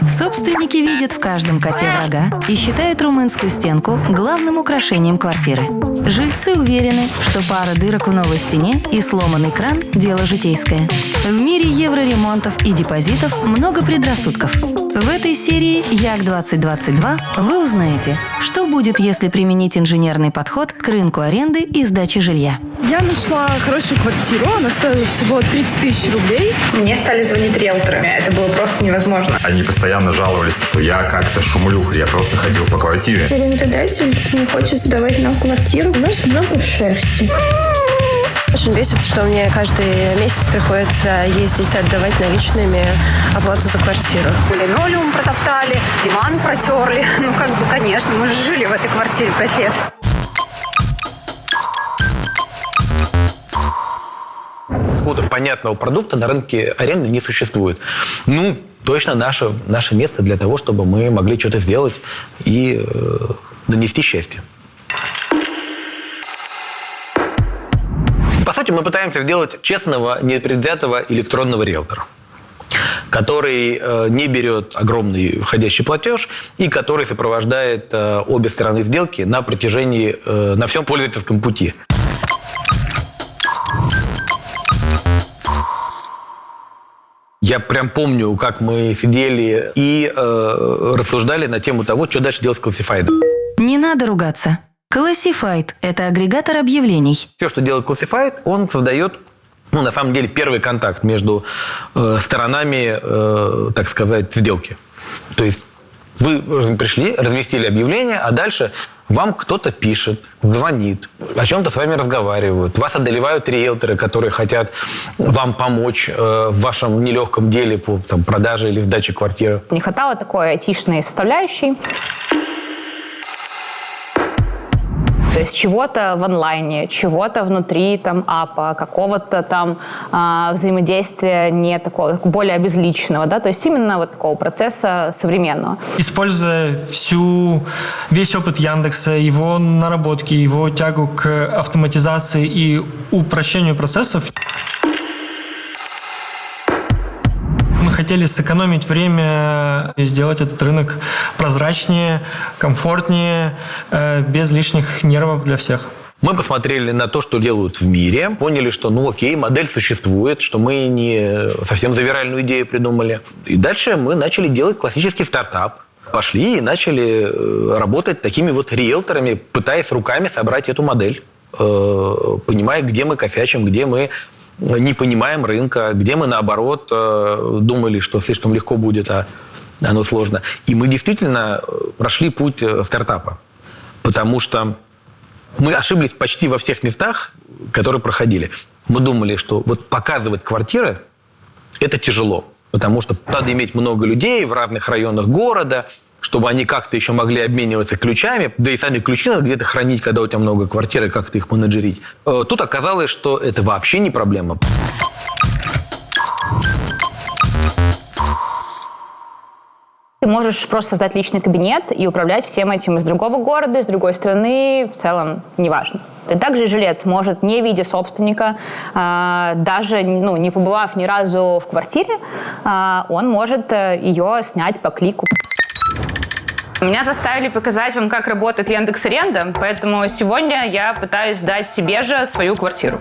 Собственники видят в каждом коте врага и считают румынскую стенку главным украшением квартиры. Жильцы уверены, что пара дырок в новой стене и сломанный кран – дело житейское. В мире евроремонтов и депозитов много предрассудков. В этой серии Як-2022 вы узнаете, что будет, если применить инженерный подход к рынку аренды и сдачи жилья. Я нашла хорошую квартиру, она стоила всего 30 тысяч рублей. Мне стали звонить риэлторы. Это было просто невозможно. Они постоянно жаловались, что я как-то шумлюха, я просто ходил по квартире. Арендодатель не хочет сдавать нам квартиру, у нас много шерсти. Очень бесит, что мне каждый месяц приходится ездить отдавать наличными оплату за квартиру. Линолеум протоптали, диван протерли. Конечно, мы же жили в этой квартире 5 лет. Какого-то понятного продукта на рынке аренды не существует. Точно наше место для того, чтобы мы могли что-то сделать и донести счастье. По сути, мы пытаемся сделать честного, непредвзятого электронного риэлтора, который не берет огромный входящий платеж и который сопровождает обе стороны сделки на протяжении, на всем пользовательском пути. Я прям помню, как мы сидели и рассуждали на тему того, что дальше делать с классифайдом. Не надо ругаться. Classified – это агрегатор объявлений. Все, что делает Classified, он создает, на самом деле, первый контакт между сторонами, так сказать, сделки. То есть вы пришли, разместили объявление, а дальше вам кто-то пишет, звонит, о чем-то с вами разговаривают. Вас одолевают риэлторы, которые хотят вам помочь в вашем нелегком деле по продаже или сдаче квартиры. Не хватало такой айтишной составляющей. То есть чего-то в онлайне, чего-то внутри апа, какого-то взаимодействия не такого, более обезличенного, да, то есть именно такого процесса современного. Используя весь опыт Яндекса, его наработки, его тягу к автоматизации и упрощению процессов, мы хотели сэкономить время и сделать этот рынок прозрачнее, комфортнее, без лишних нервов для всех. Мы посмотрели на то, что делают в мире, поняли, что, модель существует, что мы не совсем завиральную идею придумали. И дальше мы начали делать классический стартап. Пошли и начали работать такими риэлторами, пытаясь руками собрать эту модель, понимая, где мы косячим, где мы не понимаем рынка, где мы, наоборот, думали, что слишком легко будет, а оно сложно. И мы действительно прошли путь стартапа, потому что мы ошиблись почти во всех местах, которые проходили. Мы думали, что показывать квартиры – это тяжело, потому что надо иметь много людей в разных районах города, чтобы они как-то еще могли обмениваться ключами, да и сами ключи надо где-то хранить, когда у тебя много квартир, и как-то их менеджерить. Тут оказалось, что это вообще не проблема. Ты можешь просто создать личный кабинет и управлять всем этим из другого города, из другой страны, в целом неважно. И также жилец может, не видя собственника, даже не побывав ни разу в квартире, он может ее снять по клику. Меня заставили показать вам, как работает Яндекс.Аренда, поэтому сегодня я пытаюсь сдать себе же свою квартиру.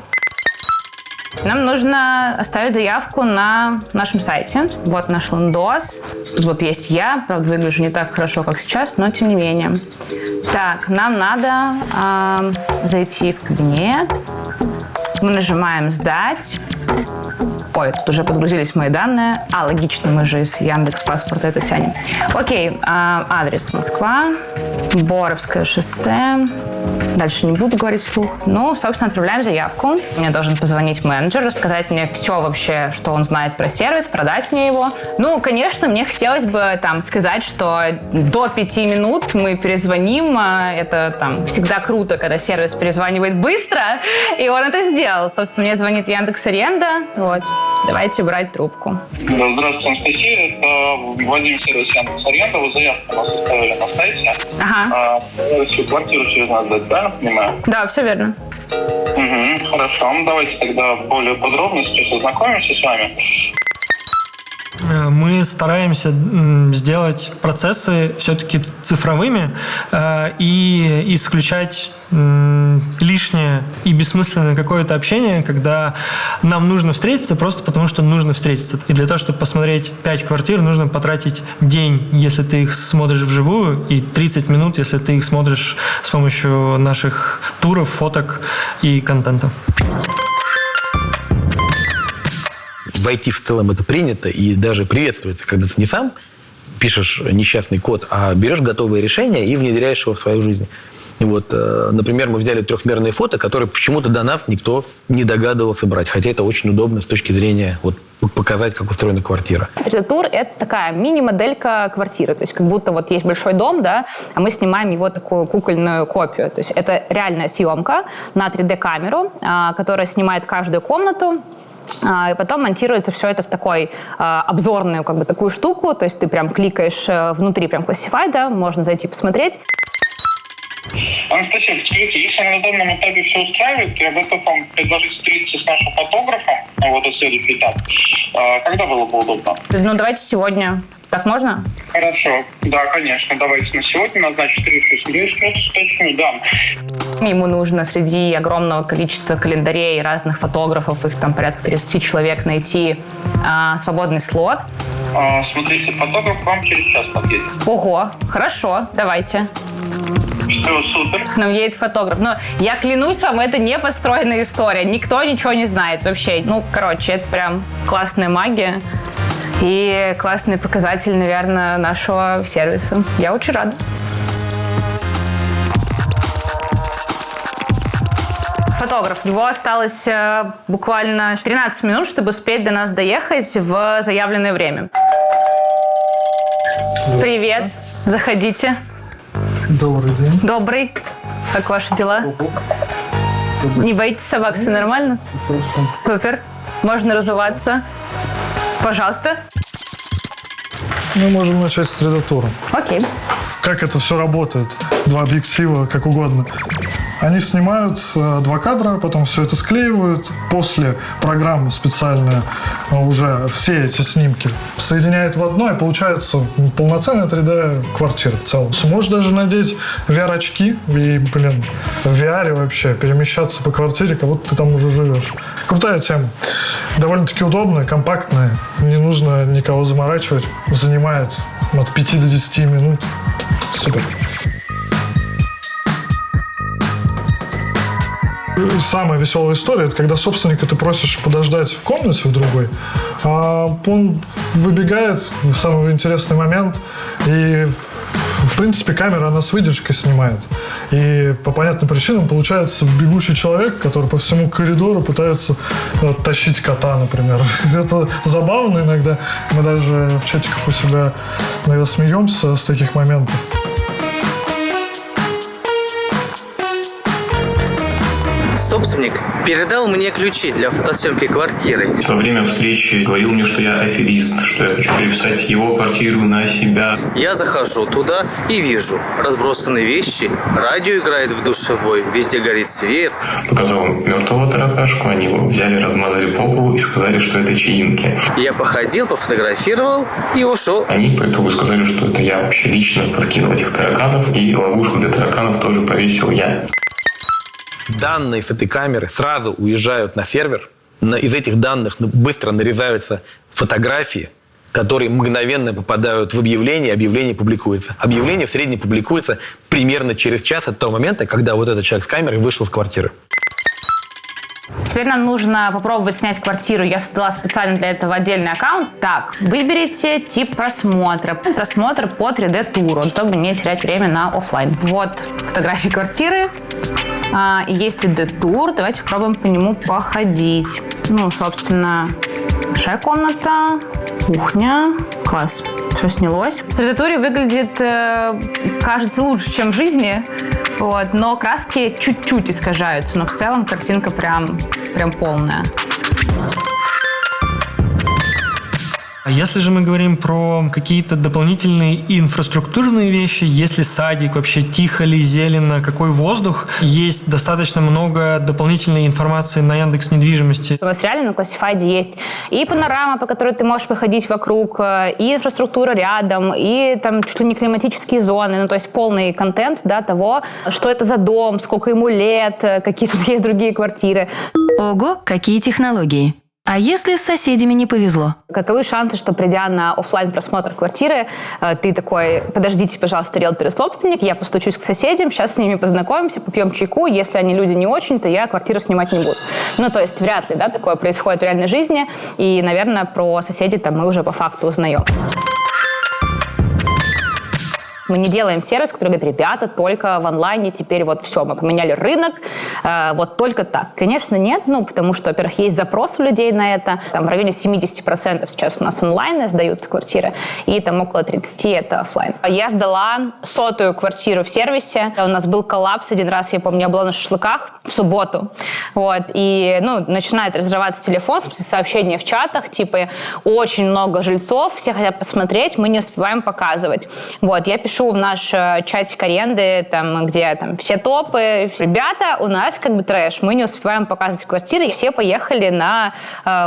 Нам нужно оставить заявку на нашем сайте. Вот наш лендос. Тут есть я. Правда, выгляжу не так хорошо, как сейчас, но тем не менее. Так, нам надо зайти в кабинет. Мы нажимаем «Сдать». Ой, тут уже подгрузились мои данные. Логично, мы же из Яндекс.Паспорта это тянем. Окей, адрес Москва, Боровское шоссе. Дальше не буду говорить вслух. Собственно, отправляем заявку. Мне должен позвонить менеджер, рассказать мне все вообще, что он знает про сервис, продать мне его. Конечно, мне хотелось бы сказать, что до 5 минут мы перезвоним. Это всегда круто, когда сервис перезванивает быстро. И он это сделал. Собственно, мне звонит Яндекс.Аренда. Давайте брать трубку. Да, здравствуйте, Анастасия. Это Вадим Сервисян Сарьянда. Вы заявку у нас оставили на сайте. Ага. Квартиру через нас дать, правильно понимаю? Да, все верно. Угу, хорошо. Ну, давайте тогда более подробно сейчас ознакомимся с вами. Мы стараемся сделать процессы все-таки цифровыми и исключать лишнее и бессмысленное какое-то общение, когда нам нужно встретиться просто потому, что нужно встретиться. И для того, чтобы посмотреть 5 квартир, нужно потратить день, если ты их смотришь вживую, и 30 минут, если ты их смотришь с помощью наших туров, фоток и контента. В IT в целом это принято и даже приветствуется, когда ты не сам пишешь несчастный код, а берешь готовые решения и внедряешь его в свою жизнь. И вот, например, мы взяли трехмерные фото, которые почему-то до нас никто не догадывался брать, хотя это очень удобно с точки зрения вот, показать, как устроена квартира. 3D-тур — это такая мини-моделька квартиры, то есть как будто вот есть большой дом, да, а мы снимаем его такую кукольную копию. То есть это реальная съемка на 3D-камеру, которая снимает каждую комнату, и потом монтируется все это в такой обзорную как бы такую штуку, то есть ты прям кликаешь внутри прям Classified, да, можно зайти посмотреть. Анастасия, скажите, если на данном этапе все устраивает, я готов вам предложить встретиться с нашим фотографом, вот это следующий этап. Когда было бы удобно? Ну, давайте сегодня. Так можно? Хорошо. Да, конечно. Давайте на сегодня назначим встречу. Я сейчас точно дам. Ему нужно среди огромного количества календарей разных фотографов, их там порядка 30 человек, найти свободный слот. Смотрите, фотограф вам через час подъедет. Ого, хорошо, давайте. Все, супер. К нам едет фотограф. Но я клянусь вам, это не построенная история. Никто ничего не знает вообще. Ну, короче, это прям классная магия. И классный показатель, наверное, нашего сервиса. Я очень рада. Фотограф. У него осталось буквально 13 минут, чтобы успеть до нас доехать в заявленное время. Привет. Заходите. Добрый день. Добрый. Как ваши дела? Не боитесь собак? Все нормально? Супер. Можно разуваться. Пожалуйста. Мы можем начать с 3D-тура. Окей. Как это все работает? 2 объектива, как угодно. Они снимают 2 кадра, потом все это склеивают. После программы специальная уже все эти снимки соединяет в одно, и получается полноценная 3D-квартира в целом. Сможешь даже надеть VR-очки и, в VR вообще перемещаться по квартире, как будто ты там уже живешь. Крутая тема. Довольно-таки удобная, компактная. Не нужно никого заморачивать. Занимает от 5 до 10 минут. Супер. Самая веселая история — это когда собственника ты просишь подождать в комнате в другой, а он выбегает в самый интересный момент, и, в принципе, камера, она с выдержкой снимает. И по понятным причинам получается бегущий человек, который по всему коридору пытается тащить кота, например. Это забавно иногда. Мы даже в чатиках у себя иногда смеемся с таких моментов. Собственник передал мне ключи для фотосъемки квартиры. Во время встречи говорил мне, что я аферист, что я хочу переписать его квартиру на себя. Я захожу туда и вижу разбросанные вещи, радио играет в душевой, везде горит свет. Показал мертвого таракашку, они его взяли, размазали по полу и сказали, что это чаинки. Я походил, пофотографировал и ушел. Они по итогу сказали, что это я вообще лично подкинул этих тараканов, и ловушку для тараканов тоже повесил я. Данные с этой камеры сразу уезжают на сервер. Из этих данных быстро нарезаются фотографии, которые мгновенно попадают в объявление, объявление публикуется. Объявление в среднем публикуется примерно через час от того момента, когда вот этот человек с камерой вышел с квартиры. Теперь нам нужно попробовать снять квартиру. Я создала специально для этого отдельный аккаунт. Так, выберите тип просмотра. Просмотр по 3D-туру, чтобы не терять время на офлайн. Вот фотографии квартиры. И есть 3D-тур. Давайте попробуем по нему походить. Ну, собственно, большая комната, кухня. Класс. Все снялось. В 3D-туре выглядит, кажется, лучше, чем в жизни. Вот, но краски чуть-чуть искажаются. Но в целом картинка прям полная. Если же мы говорим про какие-то дополнительные инфраструктурные вещи, если садик, вообще тихо ли, зелено, какой воздух, есть достаточно много дополнительной информации на Яндекс.Недвижимости. У вас реально на Classified есть и панорама, по которой ты можешь походить вокруг, и инфраструктура рядом, и там чуть ли не климатические зоны, ну то есть полный контент, да, того, что это за дом, сколько ему лет, какие тут есть другие квартиры. Ого, какие технологии! А если с соседями не повезло? Каковы шансы, что придя на офлайн просмотр квартиры, ты такой: подождите, пожалуйста, риэлтор и собственник, я постучусь к соседям, сейчас с ними познакомимся, попьем чайку, если они люди не очень, то я квартиру снимать не буду. Ну, то есть вряд ли, да, такое происходит в реальной жизни, и, наверное, про соседей там мы уже по факту узнаем. Мы не делаем сервис, который говорит: ребята, только в онлайне, теперь вот все, мы поменяли рынок, вот только так. Конечно, нет, ну, потому что, во-первых, есть запрос у людей на это. Там в районе 70% сейчас у нас онлайн сдаются квартиры, и там около 30% это офлайн. Я сдала 100-ю квартиру в сервисе. У нас был коллапс один раз, я помню, я была на шашлыках в субботу, вот, и, ну, начинает разрываться телефон, в смысле, сообщения в чатах, типа, очень много жильцов, все хотят посмотреть, мы не успеваем показывать. Вот, я пишу в наш чатик аренды, там, где там все топы. Ребята, у нас как бы трэш, мы не успеваем показывать квартиры, и все поехали на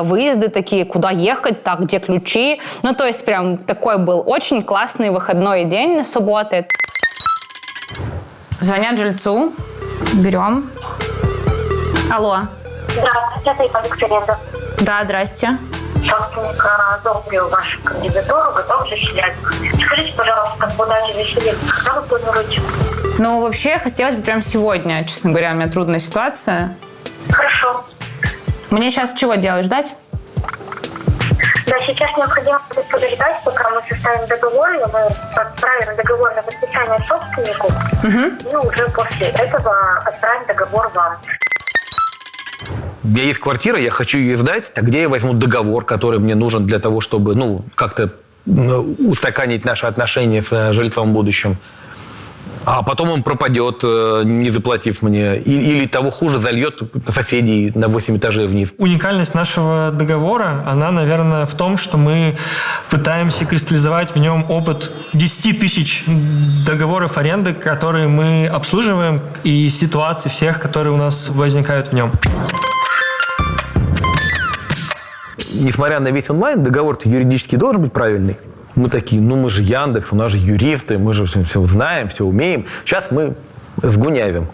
выезды такие, куда ехать, так, где ключи. Ну, то есть прям такой был очень классный выходной день на субботы. Звонят жильцу, берем. Алло. Здравствуйте, это Ипполит Аренда. Да, здрасте. Собственник одобрил вашу кандидатуру, готов заселять. Скажите, пожалуйста, куда же заселить? Когда вы планируете? Ну, вообще, хотелось бы прямо сегодня, честно говоря, у меня трудная ситуация. Хорошо. Мне сейчас чего делать, ждать? Да, сейчас необходимо подождать, пока мы составим договор, и мы отправим договор на подписание собственнику, и уже после этого отправим договор вам. У меня есть квартира, я хочу ее сдать, а где я возьму договор, который мне нужен для того, чтобы, ну, как-то устаканить наши отношения с жильцом в будущем? А потом он пропадет, не заплатив мне. Или того хуже, зальет соседей на 8 этажей вниз. Уникальность нашего договора, она, наверное, в том, что мы пытаемся кристаллизовать в нем опыт 10 тысяч договоров аренды, которые мы обслуживаем, и ситуаций всех, которые у нас возникают в нем. Несмотря на весь онлайн, договор-то юридически должен быть правильный. Мы такие, ну мы же Яндекс, у нас же юристы, мы же все знаем, все умеем. Сейчас мы сгунявим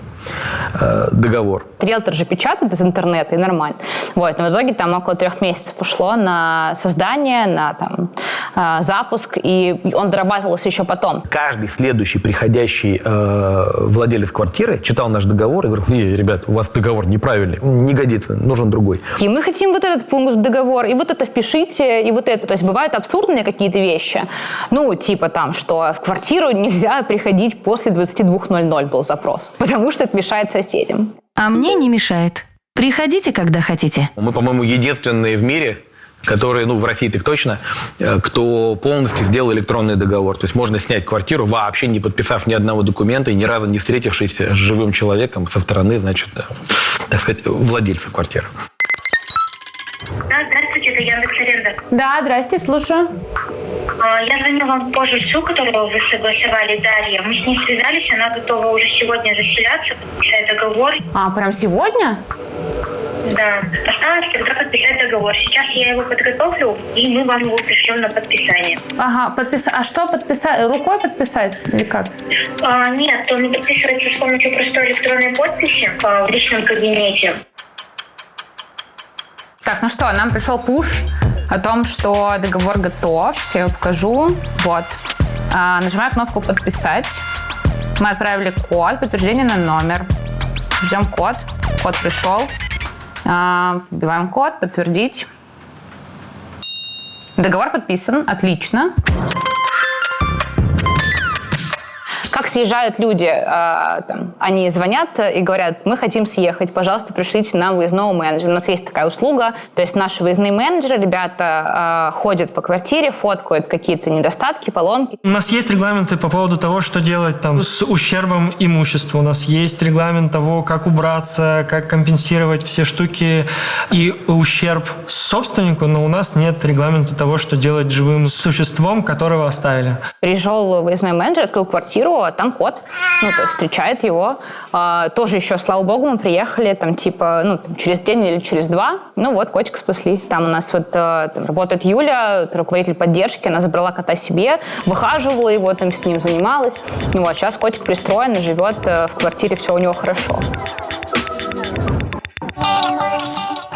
договор. Риэлтор же печатает из интернета, и нормально. Вот. Но в итоге там около 3 месяцев ушло на создание, на там, запуск, и он дорабатывался еще потом. Каждый следующий приходящий владелец квартиры читал наш договор и говорил: не, ребят, у вас договор неправильный, не годится, нужен другой. И мы хотим вот этот пункт в договор, и вот это впишите, и вот это. То есть бывают абсурдные какие-то вещи. Ну, типа там, что в квартиру нельзя приходить после 22:00 был запрос, потому что это мешает соседям. А мне не мешает. Приходите, когда хотите. Мы, по-моему, единственные в мире, которые, ну, в России так точно, кто полностью сделал электронный договор. То есть можно снять квартиру, вообще не подписав ни одного документа и ни разу не встретившись с живым человеком со стороны, значит, так сказать, владельца квартиры. Да, здравствуйте, это Яндекс.Аренда. Да, здрасте, слушаю. Я звоню вам по жильцу, которого вы согласовали, Дарья. Мы с ней связались, она готова уже сегодня заселяться, подписать договор. А, прям сегодня? Да. Осталось тогда подписать договор. Сейчас я его подготовлю, и мы вам его пришлем на подписание. Ага, а что подписать? Рукой подписать или как? Нет, он подписывается с помощью простой электронной подписи в личном кабинете. Так, ну что, нам пришел пуш о том, что договор готов. Сейчас я его покажу. Вот. Нажимаю кнопку «Подписать». Мы отправили код, подтверждение на номер. Ждем код. Код пришел. Вбиваем код, подтвердить. Договор подписан. Отлично. Как съезжают люди? Они звонят и говорят, мы хотим съехать, пожалуйста, пришлите нам выездного менеджера. У нас есть такая услуга, то есть наши выездные менеджеры, ребята ходят по квартире, фоткают какие-то недостатки, поломки. У нас есть регламенты по поводу того, что делать там с ущербом имуществу. У нас есть регламент того, как убраться, как компенсировать все штуки и ущерб собственнику, но у нас нет регламента того, что делать живым существом, которого оставили. Пришел выездной менеджер, открыл квартиру, а там кот. То есть встречает его. Тоже еще, слава богу, мы приехали через день или через два. Котика спасли. Там у нас работает Юля, руководитель поддержки. Она забрала кота себе, выхаживала его, с ним занималась. Сейчас котик пристроен и живет в квартире, все у него хорошо.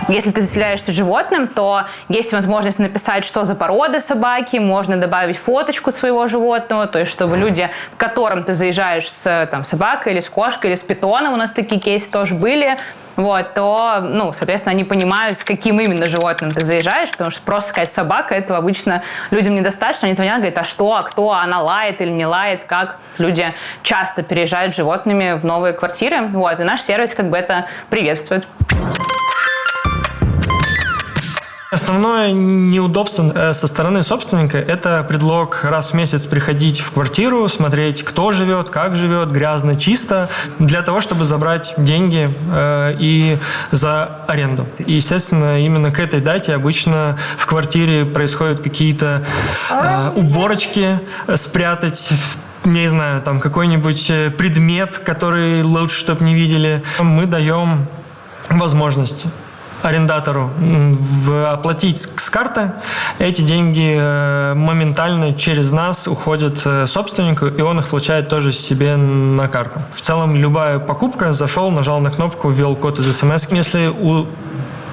Если ты заселяешься животным, то есть возможность написать, что за порода собаки, можно добавить фоточку своего животного, то есть чтобы люди, к которым ты заезжаешь с собакой или с кошкой или с питоном, у нас такие кейсы тоже были, то, соответственно, они понимают, с каким именно животным ты заезжаешь, потому что просто сказать собака, этого обычно людям недостаточно. Они звонят, говорят, а что, а кто, она лает или не лает, как. Люди часто переезжают с животными в новые квартиры, и наш сервис это приветствует. Основное неудобство со стороны собственника – это предлог раз в месяц приходить в квартиру, смотреть, кто живет, как живет, грязно, чисто, для того, чтобы забрать деньги и за аренду. И, естественно, именно к этой дате обычно в квартире происходят какие-то уборочки, спрятать не знаю, какой-нибудь предмет, который лучше, чтобы не видели. Мы даем возможность арендатору оплатить с карты. Эти деньги моментально через нас уходят собственнику, и он их получает тоже себе на карту. В целом, любая покупка, зашел, нажал на кнопку, ввел код из СМС. Если у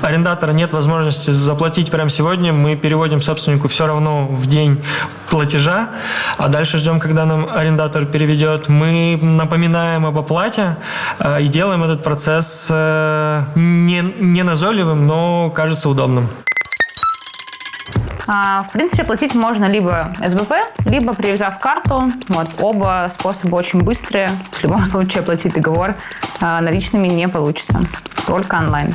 арендатора нет возможности заплатить прямо сегодня, мы переводим собственнику все равно в день платежа, а дальше ждем, когда нам арендатор переведет. Мы напоминаем об оплате и делаем этот процесс не назойливым, но кажется удобным. В принципе, платить можно либо СБП, либо привязав карту. Оба способа очень быстрые. В любом случае оплатить договор наличными не получится. Только онлайн.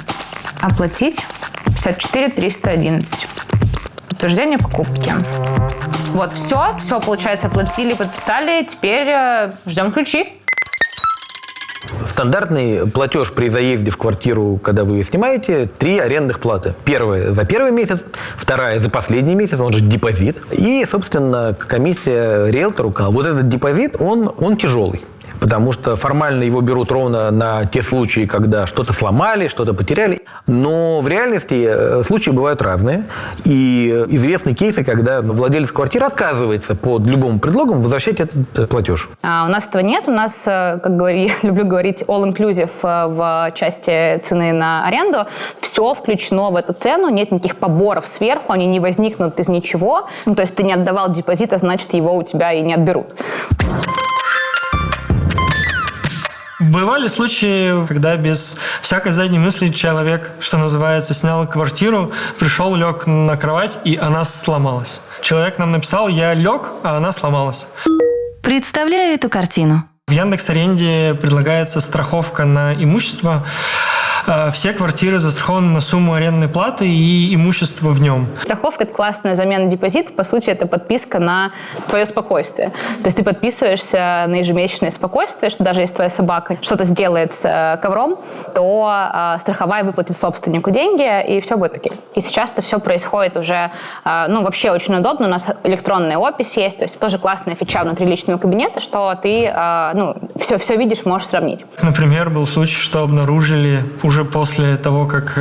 Оплатить 54 311. Подтверждение покупки. Все, получается, оплатили, подписали. Теперь ждем ключи. Стандартный платеж при заезде в квартиру, когда вы ее снимаете, 3 арендных платы. Первая за первый месяц, вторая за последний месяц, он же депозит. И, собственно, комиссия риэлтору. Этот депозит, он тяжелый. Потому что формально его берут ровно на те случаи, когда что-то сломали, что-то потеряли. Но в реальности случаи бывают разные. И известны кейсы, когда владелец квартиры отказывается под любым предлогом возвращать этот платеж. У нас этого нет. У нас, я люблю говорить, all-inclusive в части цены на аренду. Все включено в эту цену. Нет никаких поборов сверху. Они не возникнут из ничего. То есть ты не отдавал депозит, а значит, его у тебя и не отберут. Бывали случаи, когда без всякой задней мысли человек, что называется, снял квартиру, пришел, лег на кровать, и она сломалась. Человек нам написал, я лег, а она сломалась. Представляю эту картину. В Яндекс.Аренде предлагается страховка на имущество. Все квартиры застрахованы на сумму арендной платы и имущество в нем. Страховка – это классная замена депозита. По сути, это подписка на твое спокойствие. То есть ты подписываешься на ежемесячное спокойствие, что даже если твоя собака что-то сделает с ковром, то страховая выплатит собственнику деньги, и все будет окей. И сейчас это все происходит уже, вообще очень удобно. У нас электронная опись есть, то есть тоже классная фича внутри личного кабинета, что ты, все видишь, можешь сравнить. Например, был случай, что обнаружили уже после того, как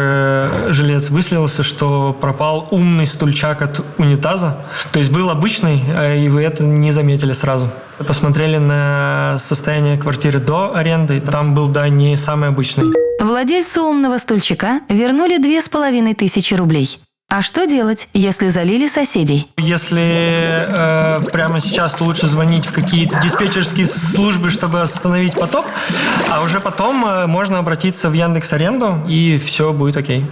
жилец выселился, что пропал умный стульчак от унитаза. То есть был обычный, и вы это не заметили сразу. Посмотрели на состояние квартиры до аренды, и там был, не самый обычный. Владельцу умного стульчика вернули 2500 рублей. А что делать, если залили соседей? Если прямо сейчас, то лучше звонить в какие-то диспетчерские службы, чтобы остановить потоп, а уже потом можно обратиться в Яндекс.Аренду, и все будет окей.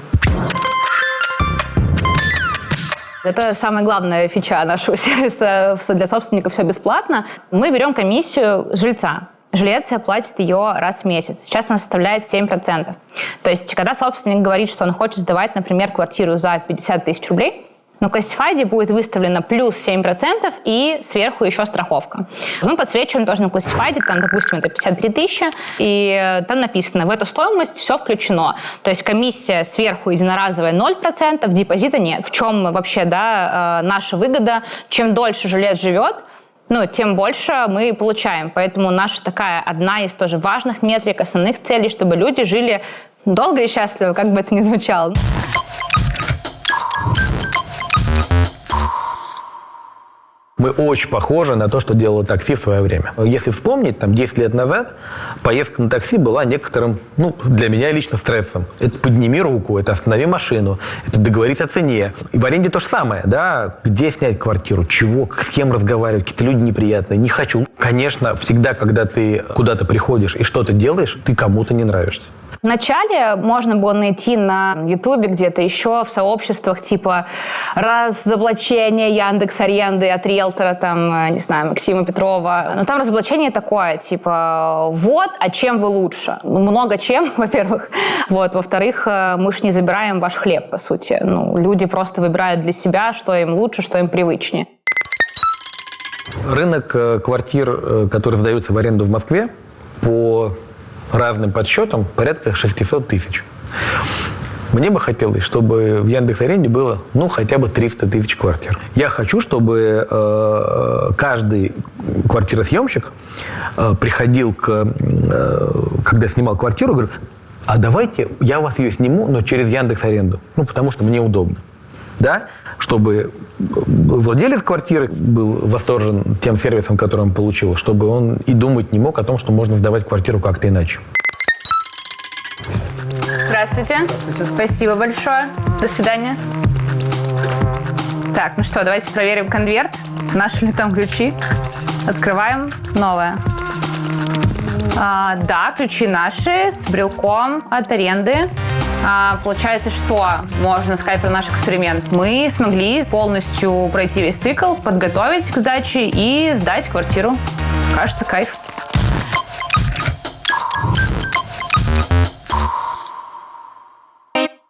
Это самая главная фича нашего сервиса для собственников «Все бесплатно». Мы берем комиссию с жильца. Жилец платит ее раз в месяц. Сейчас она составляет 7%. То есть, когда собственник говорит, что он хочет сдавать, например, квартиру за 50 тысяч рублей, на Classified будет выставлено плюс 7% и сверху еще страховка. Мы подсвечиваем тоже на Classified, там, допустим, это 53 тысячи, и там написано, в эту стоимость все включено. То есть комиссия сверху единоразовая 0%, депозита нет. В чем вообще наша выгода? Чем дольше жилец живет, тем больше мы получаем. Поэтому наша такая одна из тоже важных метрик, основных целей, чтобы люди жили долго и счастливо, как бы это ни звучало. Мы очень похожи на то, что делало такси в свое время. Если вспомнить, 10 лет назад поездка на такси была некоторым, для меня лично стрессом. Это подними руку, это останови машину, это договорись о цене. И в аренде то же самое, где снять квартиру, чего, с кем разговаривать, какие-то люди неприятные, не хочу. Конечно, всегда, когда ты куда-то приходишь и что-то делаешь, ты кому-то не нравишься. Вначале можно было найти на Ютубе где-то еще в сообществах типа разоблачение Яндекс.Аренды от риэлтора, Максима Петрова. Но там разоблачение такое, типа, а чем вы лучше? Много чем, во-первых. Во-вторых, мы ж не забираем ваш хлеб, по сути. Люди просто выбирают для себя, что им лучше, что им привычнее. Рынок квартир, которые сдаются в аренду в Москве, по разным подсчетам порядка 600 тысяч. Мне бы хотелось, чтобы в Яндекс.Аренде было, хотя бы 300 тысяч квартир. Я хочу, чтобы каждый квартиросъемщик приходил, когда снимал квартиру, говорит, а давайте я у вас ее сниму, но через Яндекс.Аренду, потому что мне удобно. Чтобы владелец квартиры был восторжен тем сервисом, который он получил, чтобы он и думать не мог о том, что можно сдавать квартиру как-то иначе. Здравствуйте. Спасибо большое. До свидания. Так, давайте проверим конверт. Наши ли там ключи? Открываем. Новое. Да, ключи наши с брелком от аренды. Получается, что можно сказать про наш эксперимент? Мы смогли полностью пройти весь цикл, подготовить к сдаче и сдать квартиру. Кажется, кайф.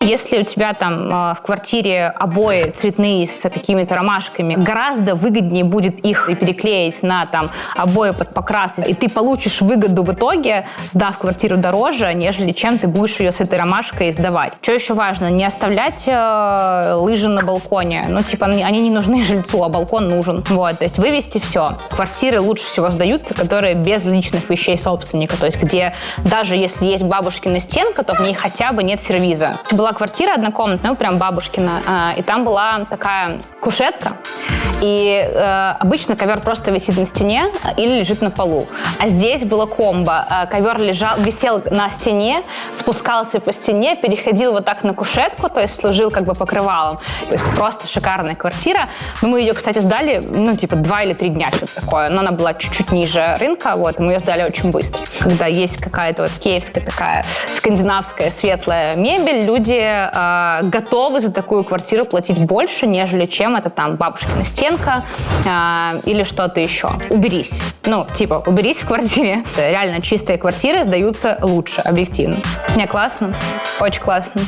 Если у тебя в квартире обои цветные с какими-то ромашками, гораздо выгоднее будет их переклеить на обои под покрас, и ты получишь выгоду в итоге, сдав квартиру дороже, нежели чем ты будешь ее с этой ромашкой сдавать. Что еще важно? Не оставлять лыжи на балконе. Они не нужны жильцу, а балкон нужен. То есть вывести все. Квартиры лучше всего сдаются, которые без личных вещей собственника. То есть где даже если есть бабушкина стенка, то в ней хотя бы нет сервиза. Была квартира однокомнатная, прям бабушкина, и там была такая кушетка, и обычно ковер просто висит на стене или лежит на полу. А здесь было комбо. Ковер висел на стене, спускался по стене, переходил на кушетку, то есть служил покрывалом. То есть просто шикарная квартира. Мы ее, кстати, сдали, 2 или 3 дня, что-то такое. Но она была чуть-чуть ниже рынка, мы ее сдали очень быстро. Когда есть какая-то киевская такая скандинавская светлая мебель, люди готовы за такую квартиру платить больше, нежели чем это бабушкина стенка или что-то еще. Уберись. Уберись в квартире. Реально чистые квартиры сдаются лучше, объективно. Не, классно. Очень классно.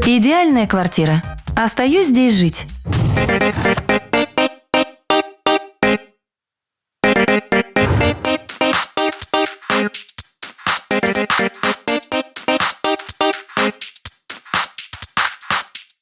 Идеальная квартира. Остаюсь здесь жить.